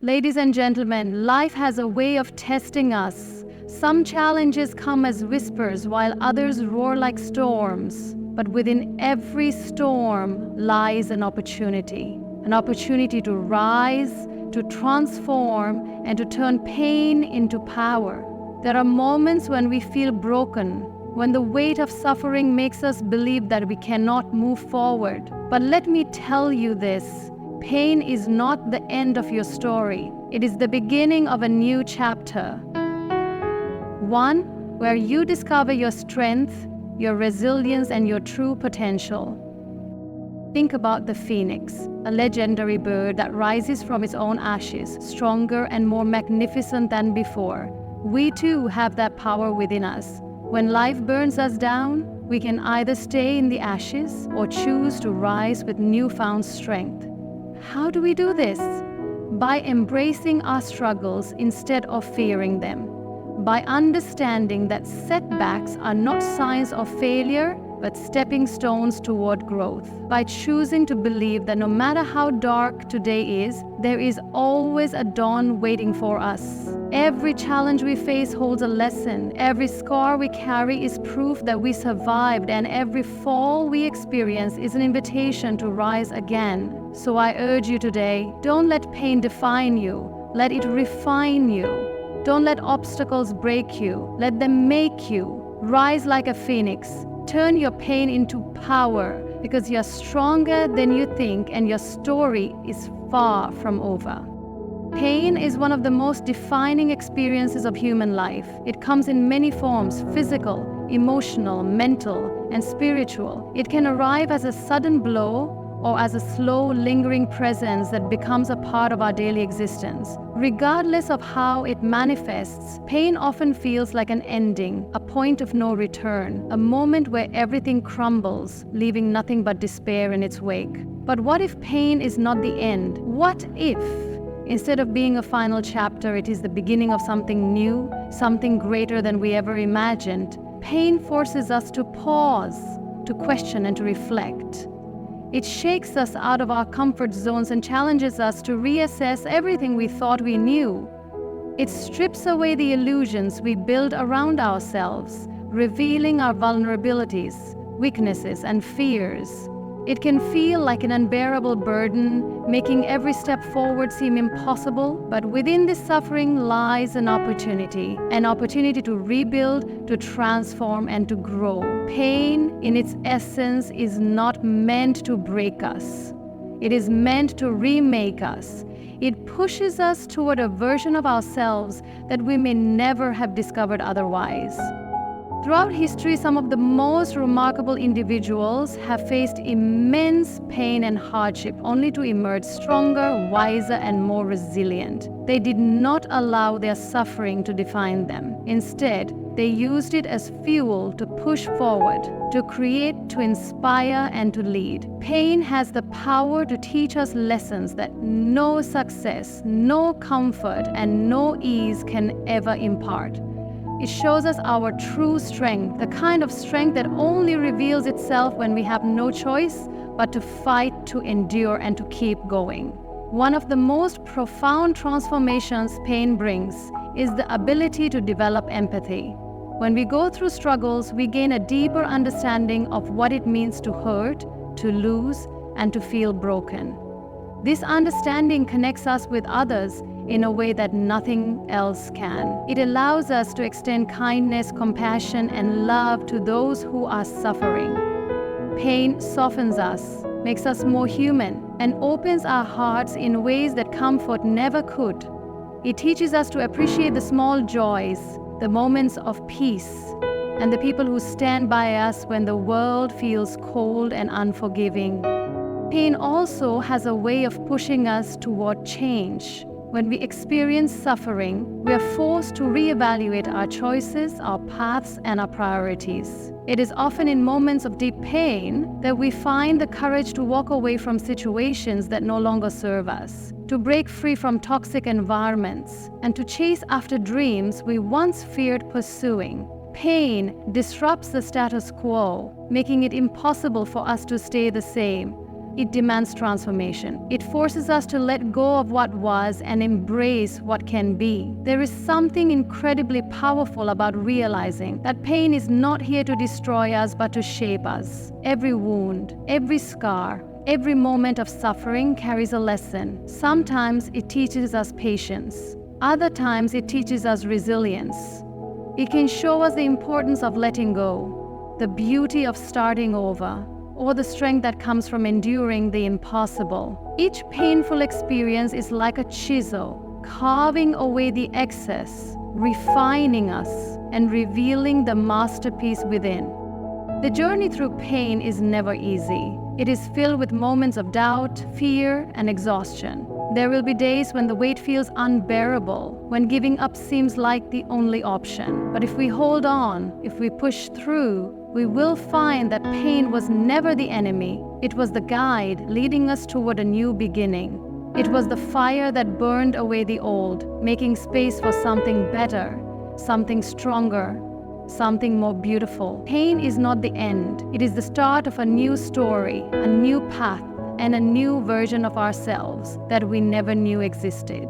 Ladies and gentlemen, life has a way of testing us. Some challenges come as whispers while others roar like storms. But within every storm lies an opportunity to rise, to transform, and to turn pain into power. There are moments when we feel broken, when the weight of suffering makes us believe that we cannot move forward. But let me tell you this. Pain is not the end of your story. It is the beginning of a new chapter. One where you discover your strength, your resilience, and your true potential. Think about the phoenix, a legendary bird that rises from its own ashes, stronger and more magnificent than before. We too have that power within us. When life burns us down, we can either stay in the ashes or choose to rise with newfound strength. How do we do this? By embracing our struggles instead of fearing them. By understanding that setbacks are not signs of failure, but stepping stones toward growth. By choosing to believe that no matter how dark today is, there is always a dawn waiting for us. Every challenge we face holds a lesson. Every scar we carry is proof that we survived, and every fall we experience is an invitation to rise again. So I urge you today, don't let pain define you. Let it refine you. Don't let obstacles break you. Let them make you. Rise like a phoenix. Turn your pain into power, because you're stronger than you think and your story is far from over. Pain is one of the most defining experiences of human life. It comes in many forms: physical, emotional, mental, and spiritual. It can arrive as a sudden blow or as a slow, lingering presence that becomes a part of our daily existence. Regardless of how it manifests, pain often feels like an ending, a point of no return, a moment where everything crumbles, leaving nothing but despair in its wake. But what if pain is not the end? What if, instead of being a final chapter, it is the beginning of something new, something greater than we ever imagined? Pain forces us to pause, to question, and to reflect. It shakes us out of our comfort zones and challenges us to reassess everything we thought we knew. It strips away the illusions we build around ourselves, revealing our vulnerabilities, weaknesses, and fears. It can feel like an unbearable burden, making every step forward seem impossible, but within this suffering lies an opportunity to rebuild, to transform, and to grow. Pain, in its essence, is not meant to break us. It is meant to remake us. It pushes us toward a version of ourselves that we may never have discovered otherwise. Throughout history, some of the most remarkable individuals have faced immense pain and hardship only to emerge stronger, wiser, and more resilient. They did not allow their suffering to define them. Instead, they used it as fuel to push forward, to create, to inspire, and to lead. Pain has the power to teach us lessons that no success, no comfort, and no ease can ever impart. It shows us our true strength, the kind of strength that only reveals itself when we have no choice but to fight, to endure, and to keep going. One of the most profound transformations pain brings is the ability to develop empathy. When we go through struggles, we gain a deeper understanding of what it means to hurt, to lose, and to feel broken. This understanding connects us with others in a way that nothing else can. It allows us to extend kindness, compassion, and love to those who are suffering. Pain softens us, makes us more human, and opens our hearts in ways that comfort never could. It teaches us to appreciate the small joys, the moments of peace, and the people who stand by us when the world feels cold and unforgiving. Pain also has a way of pushing us toward change. When we experience suffering, we are forced to reevaluate our choices, our paths, and our priorities. It is often in moments of deep pain that we find the courage to walk away from situations that no longer serve us, to break free from toxic environments, and to chase after dreams we once feared pursuing. Pain disrupts the status quo, making it impossible for us to stay the same. it demands transformation. It forces us to let go of what was and embrace what can be. There is something incredibly powerful about realizing that pain is not here to destroy us but to shape us. Every wound, every scar, every moment of suffering carries a lesson. Sometimes it teaches us patience. Other times it teaches us resilience. It can show us the importance of letting go, the beauty of starting over, or the strength that comes from enduring the impossible. Each painful experience is like a chisel, carving away the excess, refining us, and revealing the masterpiece within. The journey through pain is never easy. It is filled with moments of doubt, fear, and exhaustion. There will be days when the weight feels unbearable, when giving up seems like the only option. But if we hold on, if we push through, we will find that pain was never the enemy. It was the guide leading us toward a new beginning. It was the fire that burned away the old, making space for something better, something stronger, something more beautiful. Pain is not the end. It is the start of a new story, a new path, and a new version of ourselves that we never knew existed.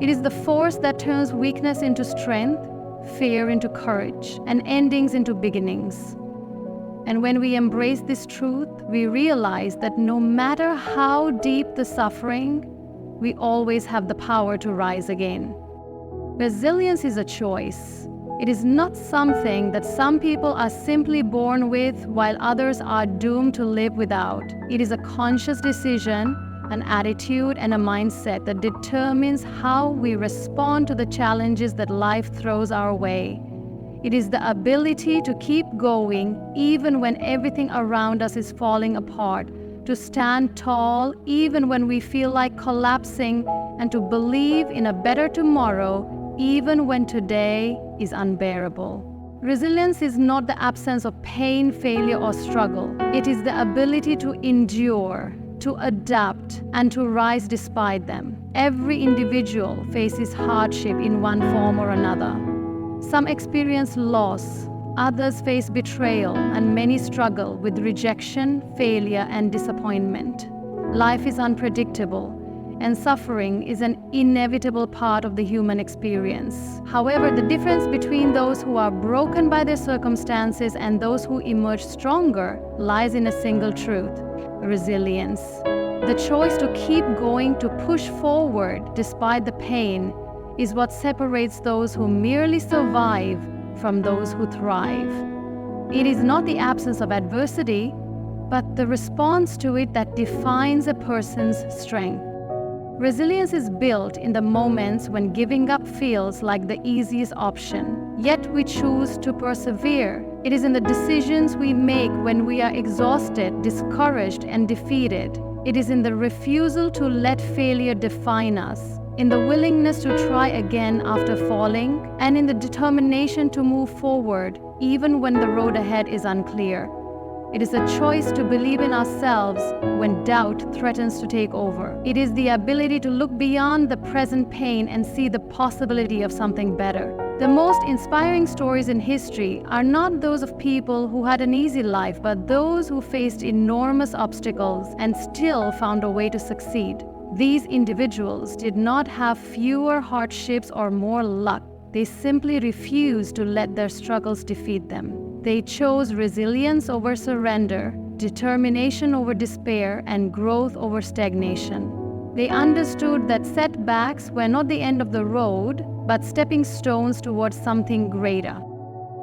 It is the force that turns weakness into strength, fear into courage, and endings into beginnings. And when we embrace this truth, we realize that no matter how deep the suffering, we always have the power to rise again. Resilience is a choice. It is not something that some people are simply born with while others are doomed to live without. It is a conscious decision, an attitude, and a mindset that determines how we respond to the challenges that life throws our way. It is the ability to keep going even when everything around us is falling apart, to stand tall even when we feel like collapsing, and to believe in a better tomorrow even when today is unbearable. Resilience is not the absence of pain, failure, or struggle. It is the ability to endure, to adapt, and to rise despite them. Every individual faces hardship in one form or another. Some experience loss, others face betrayal, and many struggle with rejection, failure, and disappointment. Life is unpredictable, and suffering is an inevitable part of the human experience. However, the difference between those who are broken by their circumstances and those who emerge stronger lies in a single truth: resilience. The choice to keep going, to push forward despite the pain, is what separates those who merely survive from those who thrive. It is not the absence of adversity, but the response to it that defines a person's strength. Resilience is built in the moments when giving up feels like the easiest option, yet we choose to persevere. It is in the decisions we make when we are exhausted, discouraged, and defeated. It is in the refusal to let failure define us, in the willingness to try again after falling, and in the determination to move forward even when the road ahead is unclear. It is a choice to believe in ourselves when doubt threatens to take over. It is the ability to look beyond the present pain and see the possibility of something better. The most inspiring stories in history are not those of people who had an easy life, but those who faced enormous obstacles and still found a way to succeed. These individuals did not have fewer hardships or more luck. They simply refused to let their struggles defeat them. They chose resilience over surrender, determination over despair, and growth over stagnation. They understood that setbacks were not the end of the road, but stepping stones towards something greater.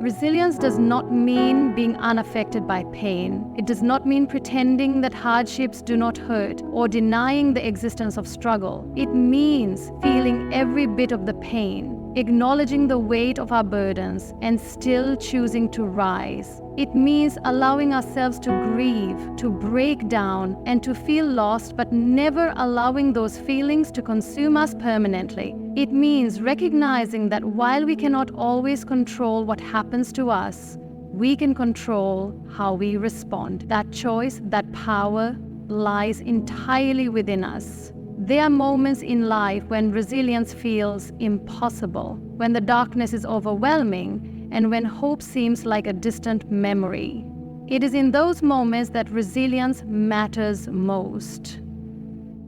Resilience does not mean being unaffected by pain. It does not mean pretending that hardships do not hurt or denying the existence of struggle. It means feeling every bit of the pain, acknowledging the weight of our burdens, and still choosing to rise. It means allowing ourselves to grieve, to break down, and to feel lost, but never allowing those feelings to consume us permanently. It means recognizing that while we cannot always control what happens to us, we can control how we respond. That choice, that power, lies entirely within us. There are moments in life when resilience feels impossible, when the darkness is overwhelming, and when hope seems like a distant memory. It is in those moments that resilience matters most.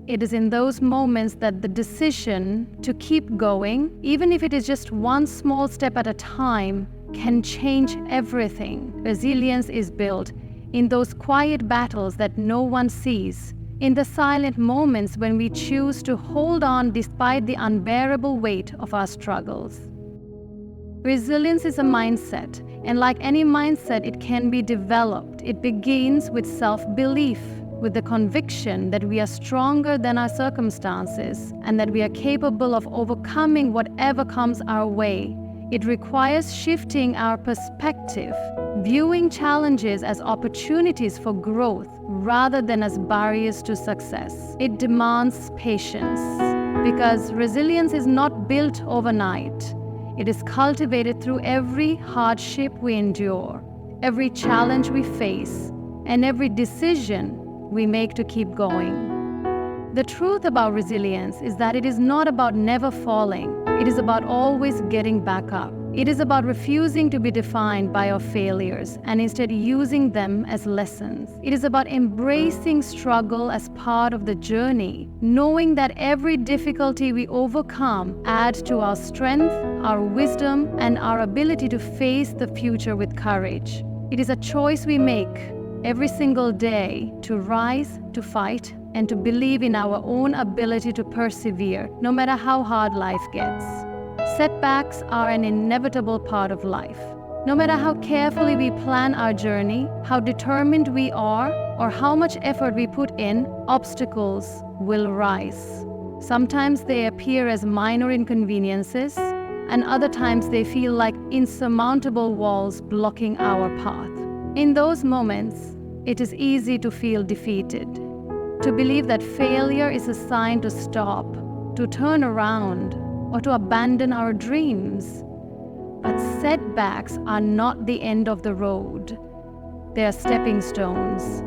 It is in those moments that the decision to keep going, even if it is just one small step at a time, can change everything. Resilience is built in those quiet battles that no one sees, in the silent moments when we choose to hold on despite the unbearable weight of our struggles. Resilience is a mindset, and like any mindset, it can be developed. It begins with self-belief, with the conviction that we are stronger than our circumstances and that we are capable of overcoming whatever comes our way. It requires shifting our perspective, viewing challenges as opportunities for growth rather than as barriers to success. It demands patience, because resilience is not built overnight. It is cultivated through every hardship we endure, every challenge we face, and every decision we make to keep going. The truth about resilience is that it is not about never falling. It is about always getting back up. It is about refusing to be defined by our failures and instead using them as lessons. It is about embracing struggle as part of the journey, knowing that every difficulty we overcome adds to our strength, our wisdom, and our ability to face the future with courage. It is a choice we make every single day to rise, to fight, and to believe in our own ability to persevere, no matter how hard life gets. Setbacks are an inevitable part of life. No matter how carefully we plan our journey, how determined we are, or how much effort we put in, obstacles will rise. Sometimes they appear as minor inconveniences, and other times they feel like insurmountable walls blocking our path. In those moments, it is easy to feel defeated, to believe that failure is a sign to stop, to turn around, or to abandon our dreams. But setbacks are not the end of the road. They are stepping stones,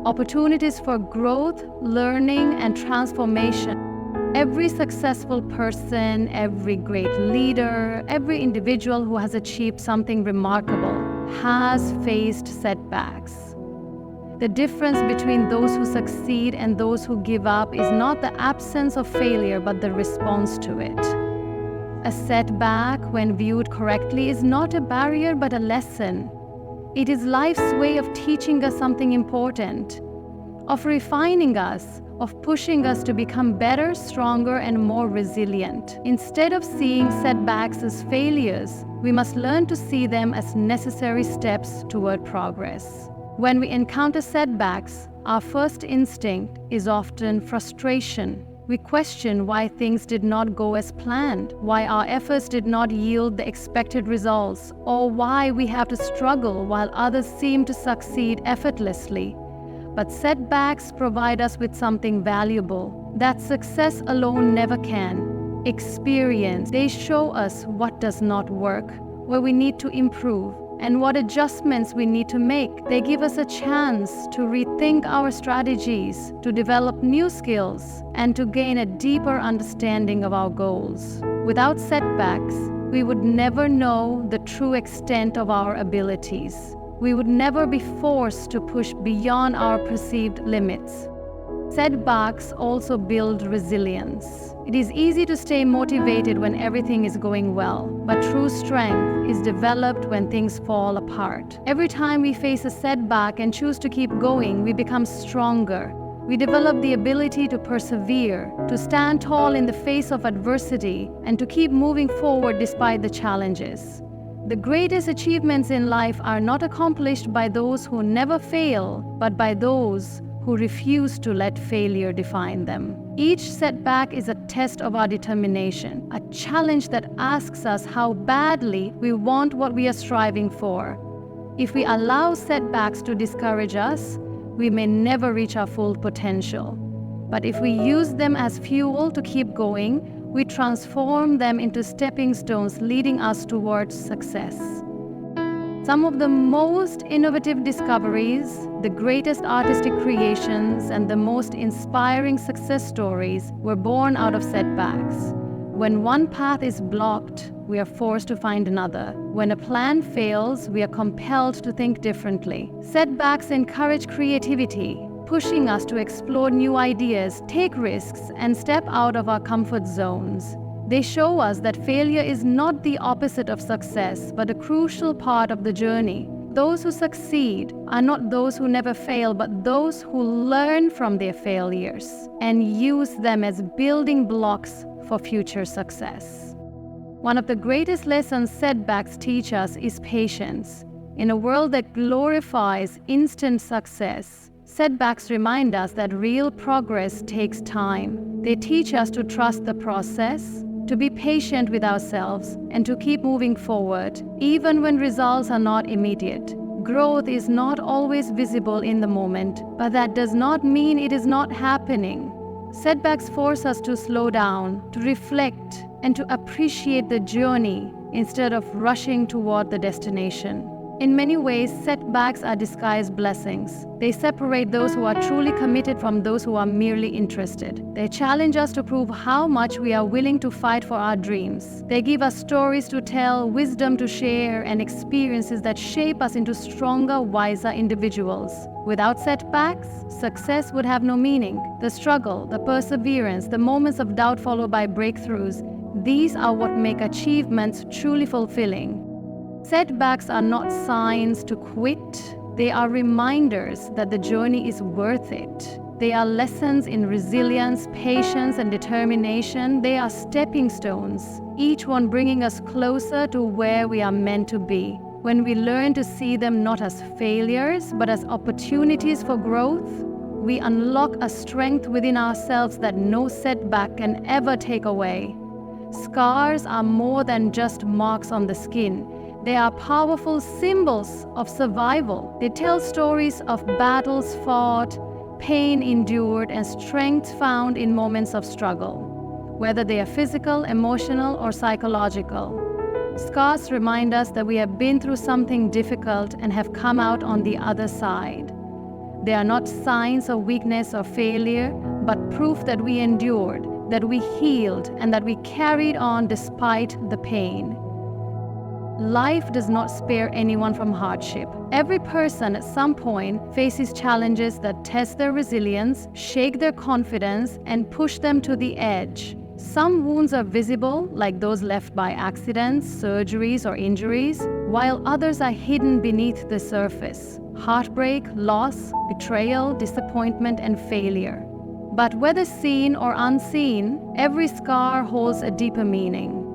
opportunities for growth, learning, and transformation. Every successful person, every great leader, every individual who has achieved something remarkable has faced setbacks. The difference between those who succeed and those who give up is not the absence of failure, but the response to it. A setback, when viewed correctly, is not a barrier but a lesson. It is life's way of teaching us something important, of refining us, of pushing us to become better, stronger, and more resilient. Instead of seeing setbacks as failures, we must learn to see them as necessary steps toward progress. When we encounter setbacks, our first instinct is often frustration. We question why things did not go as planned, why our efforts did not yield the expected results, or why we have to struggle while others seem to succeed effortlessly. But setbacks provide us with something valuable that success alone never can. Experience. They show us what does not work, where we need to improve, and what adjustments we need to make. They give us a chance to rethink our strategies, to develop new skills, and to gain a deeper understanding of our goals. Without setbacks, we would never know the true extent of our abilities. We would never be forced to push beyond our perceived limits. Setbacks also build resilience. It is easy to stay motivated when everything is going well, but true strength is developed when things fall apart. Every time we face a setback and choose to keep going, we become stronger. We develop the ability to persevere, to stand tall in the face of adversity, and to keep moving forward despite the challenges. The greatest achievements in life are not accomplished by those who never fail, but by those who refuse to let failure define them. Each setback is a test of our determination, a challenge that asks us how badly we want what we are striving for. If we allow setbacks to discourage us, we may never reach our full potential. But if we use them as fuel to keep going, we transform them into stepping stones leading us towards success. Some of the most innovative discoveries, the greatest artistic creations, and the most inspiring success stories were born out of setbacks. When one path is blocked, we are forced to find another. When a plan fails, we are compelled to think differently. Setbacks encourage creativity, pushing us to explore new ideas, take risks, and step out of our comfort zones. They show us that failure is not the opposite of success, but a crucial part of the journey. Those who succeed are not those who never fail, but those who learn from their failures and use them as building blocks for future success. One of the greatest lessons setbacks teach us is patience. In a world that glorifies instant success, setbacks remind us that real progress takes time. They teach us to trust the process, to be patient with ourselves, and to keep moving forward, even when results are not immediate. Growth is not always visible in the moment, but that does not mean it is not happening. Setbacks force us to slow down, to reflect, and to appreciate the journey instead of rushing toward the destination. In many ways, setbacks are disguised blessings. They separate those who are truly committed from those who are merely interested. They challenge us to prove how much we are willing to fight for our dreams. They give us stories to tell, wisdom to share, and experiences that shape us into stronger, wiser individuals. Without setbacks, success would have no meaning. The struggle, the perseverance, the moments of doubt followed by breakthroughs, these are what make achievements truly fulfilling. Setbacks are not signs to quit. They are reminders that the journey is worth it. They are lessons in resilience, patience, and determination. They are stepping stones, each one bringing us closer to where we are meant to be. When we learn to see them not as failures, but as opportunities for growth, we unlock a strength within ourselves that no setback can ever take away. Scars are more than just marks on the skin. They are powerful symbols of survival. They tell stories of battles fought, pain endured, and strength found in moments of struggle, whether they are physical, emotional, or psychological. Scars remind us that we have been through something difficult and have come out on the other side. They are not signs of weakness or failure, but proof that we endured, that we healed, and that we carried on despite the pain. Life does not spare anyone from hardship. Every person at some point faces challenges that test their resilience, shake their confidence, and push them to the edge. Some wounds are visible, like those left by accidents, surgeries, or injuries, while others are hidden beneath the surface. Heartbreak, loss, betrayal, disappointment, and failure. But whether seen or unseen, every scar holds a deeper meaning.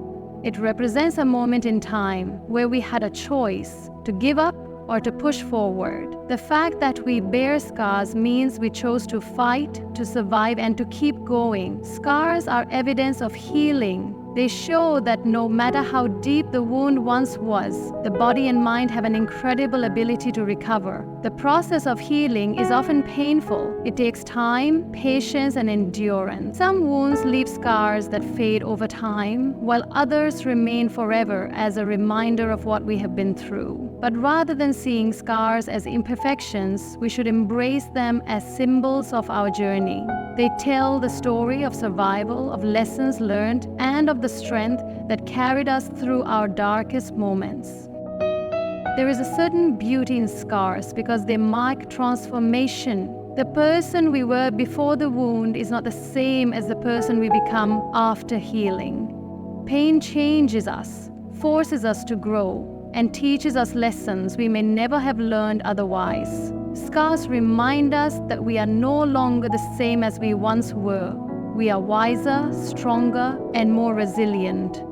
It represents a moment in time where we had a choice to give up or to push forward. The fact that we bear scars means we chose to fight, to survive, and to keep going. Scars are evidence of healing. They show that no matter how deep the wound once was, the body and mind have an incredible ability to recover. The process of healing is often painful. It takes time, patience, and endurance. Some wounds leave scars that fade over time, while others remain forever as a reminder of what we have been through. But rather than seeing scars as imperfections, we should embrace them as symbols of our journey. They tell the story of survival, of lessons learned, and of the strength that carried us through our darkest moments. There is a certain beauty in scars because they mark transformation. The person we were before the wound is not the same as the person we become after healing. Pain changes us, forces us to grow, and teaches us lessons we may never have learned otherwise. Scars remind us that we are no longer the same as we once were. We are wiser, stronger, and more resilient.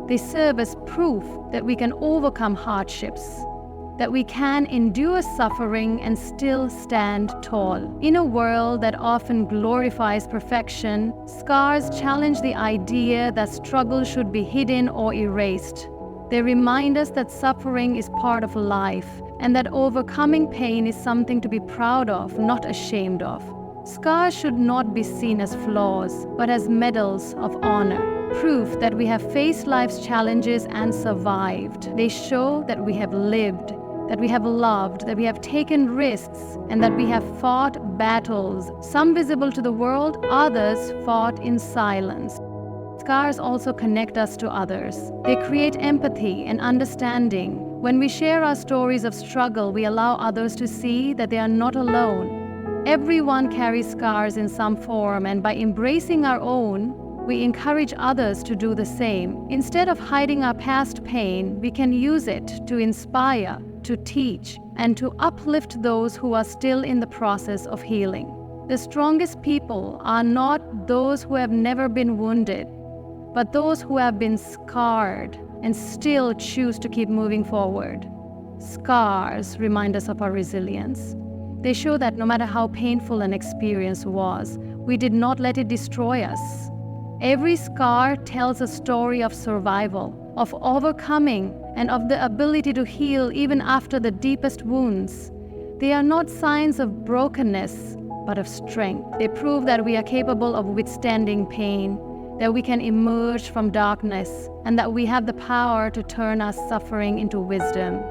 They serve as proof that we can overcome hardships, that we can endure suffering and still stand tall. In a world that often glorifies perfection, scars challenge the idea that struggle should be hidden or erased. They remind us that suffering is part of life and that overcoming pain is something to be proud of, not ashamed of. Scars should not be seen as flaws, but as medals of honor, proof that we have faced life's challenges and survived. They show that we have lived, that we have loved, that we have taken risks, and that we have fought battles, some visible to the world, others fought in silence. Scars also connect us to others. They create empathy and understanding. When we share our stories of struggle, we allow others to see that they are not alone. Everyone carries scars in some form, and by embracing our own, we encourage others to do the same. Instead of hiding our past pain, we can use it to inspire, to teach, and to uplift those who are still in the process of healing. The strongest people are not those who have never been wounded, but those who have been scarred and still choose to keep moving forward. Scars remind us of our resilience. They show that no matter how painful an experience was, we did not let it destroy us. Every scar tells a story of survival, of overcoming, and of the ability to heal even after the deepest wounds. They are not signs of brokenness, but of strength. They prove that we are capable of withstanding pain, that we can emerge from darkness, and that we have the power to turn our suffering into wisdom.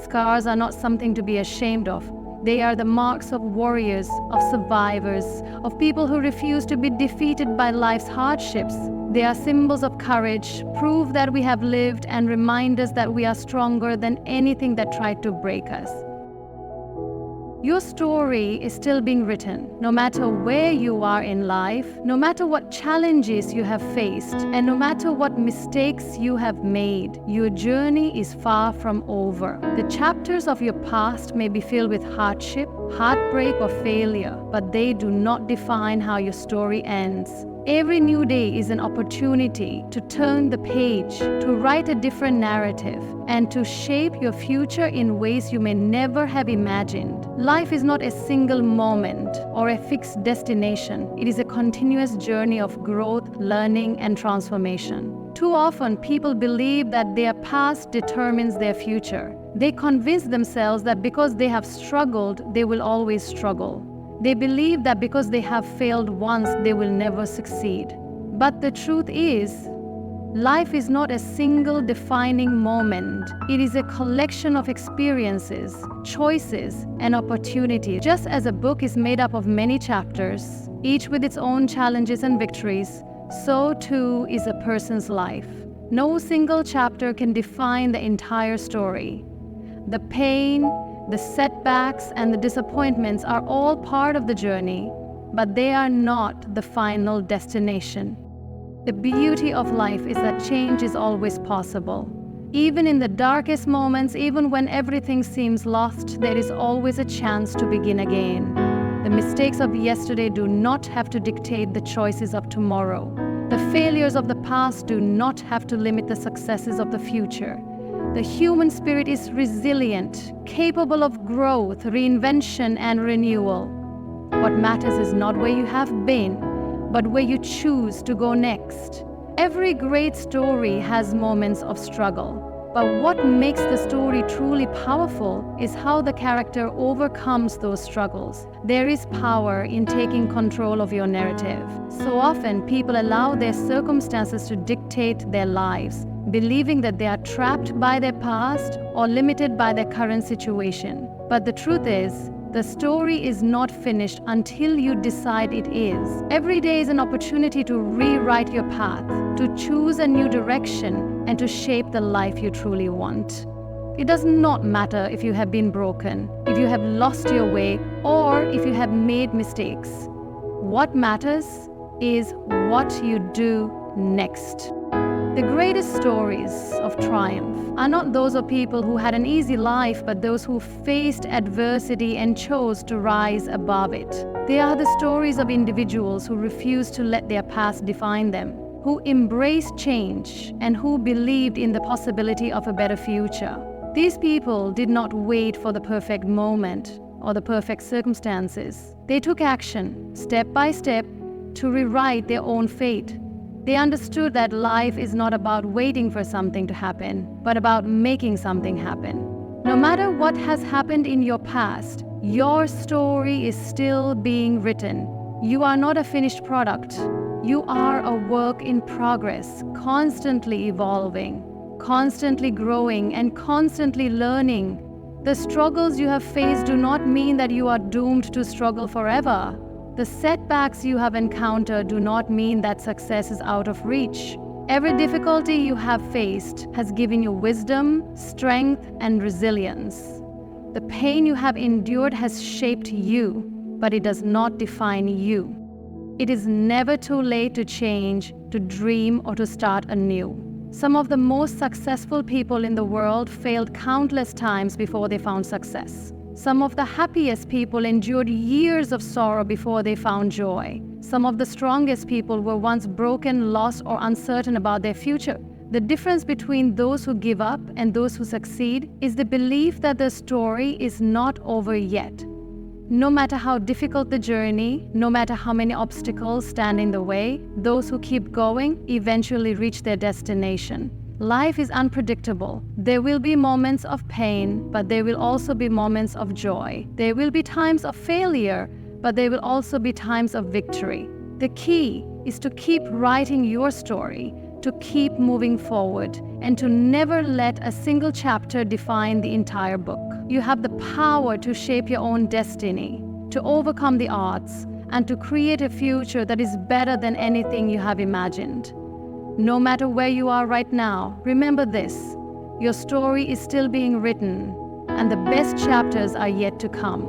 Scars are not something to be ashamed of. They are the marks of warriors, of survivors, of people who refuse to be defeated by life's hardships. They are symbols of courage, prove that we have lived, and remind us that we are stronger than anything that tried to break us. Your story is still being written, no matter where you are in life, no matter what challenges you have faced, and no matter what mistakes you have made. Your journey is far from over. The chapters of your past may be filled with hardship, heartbreak, or failure, but they do not define how your story ends. Every new day is an opportunity to turn the page, to write a different narrative, and to shape your future in ways you may never have imagined. Life is not a single moment or a fixed destination. It is a continuous journey of growth, learning, and transformation. Too often, people believe that their past determines their future. They convince themselves that because they have struggled, they will always struggle. They believe that because they have failed once, they will never succeed. But the truth is, life is not a single defining moment. It is a collection of experiences, choices, and opportunities. Just as a book is made up of many chapters, each with its own challenges and victories, so too is a person's life. No single chapter can define the entire story. The pain, the setbacks, and the disappointments are all part of the journey, but they are not the final destination. The beauty of life is that change is always possible. Even in the darkest moments, even when everything seems lost, there is always a chance to begin again. The mistakes of yesterday do not have to dictate the choices of tomorrow. The failures of the past do not have to limit the successes of the future. The human spirit is resilient, capable of growth, reinvention, and renewal. What matters is not where you have been, but where you choose to go next. Every great story has moments of struggle, but what makes the story truly powerful is how the character overcomes those struggles. There is power in taking control of your narrative. So often, people allow their circumstances to dictate their lives, believing that they are trapped by their past or limited by their current situation. But the truth is, the story is not finished until you decide it is. Every day is an opportunity to rewrite your path, to choose a new direction, and to shape the life you truly want. It does not matter if you have been broken, if you have lost your way, or if you have made mistakes. What matters is what you do next. The greatest stories of triumph are not those of people who had an easy life, but those who faced adversity and chose to rise above it. They are the stories of individuals who refused to let their past define them, who embraced change, and who believed in the possibility of a better future. These people did not wait for the perfect moment or the perfect circumstances. They took action, step by step, to rewrite their own fate. They understood that life is not about waiting for something to happen, but about making something happen. No matter what has happened in your past, your story is still being written. You are not a finished product. You are a work in progress, constantly evolving, constantly growing, and constantly learning. The struggles you have faced do not mean that you are doomed to struggle forever. The setbacks you have encountered do not mean that success is out of reach. Every difficulty you have faced has given you wisdom, strength, and resilience. The pain you have endured has shaped you, but it does not define you. It is never too late to change, to dream, or to start anew. Some of the most successful people in the world failed countless times before they found success. Some of the happiest people endured years of sorrow before they found joy. Some of the strongest people were once broken, lost, or uncertain about their future. The difference between those who give up and those who succeed is the belief that the story is not over yet. No matter how difficult the journey, no matter how many obstacles stand in the way, those who keep going eventually reach their destination. Life is unpredictable. There will be moments of pain, but there will also be moments of joy. There will be times of failure, but there will also be times of victory. The key is to keep writing your story, to keep moving forward, and to never let a single chapter define the entire book. You have the power to shape your own destiny, to overcome the odds, and to create a future that is better than anything you have imagined. No matter where you are right now, remember this: your story is still being written, and the best chapters are yet to come.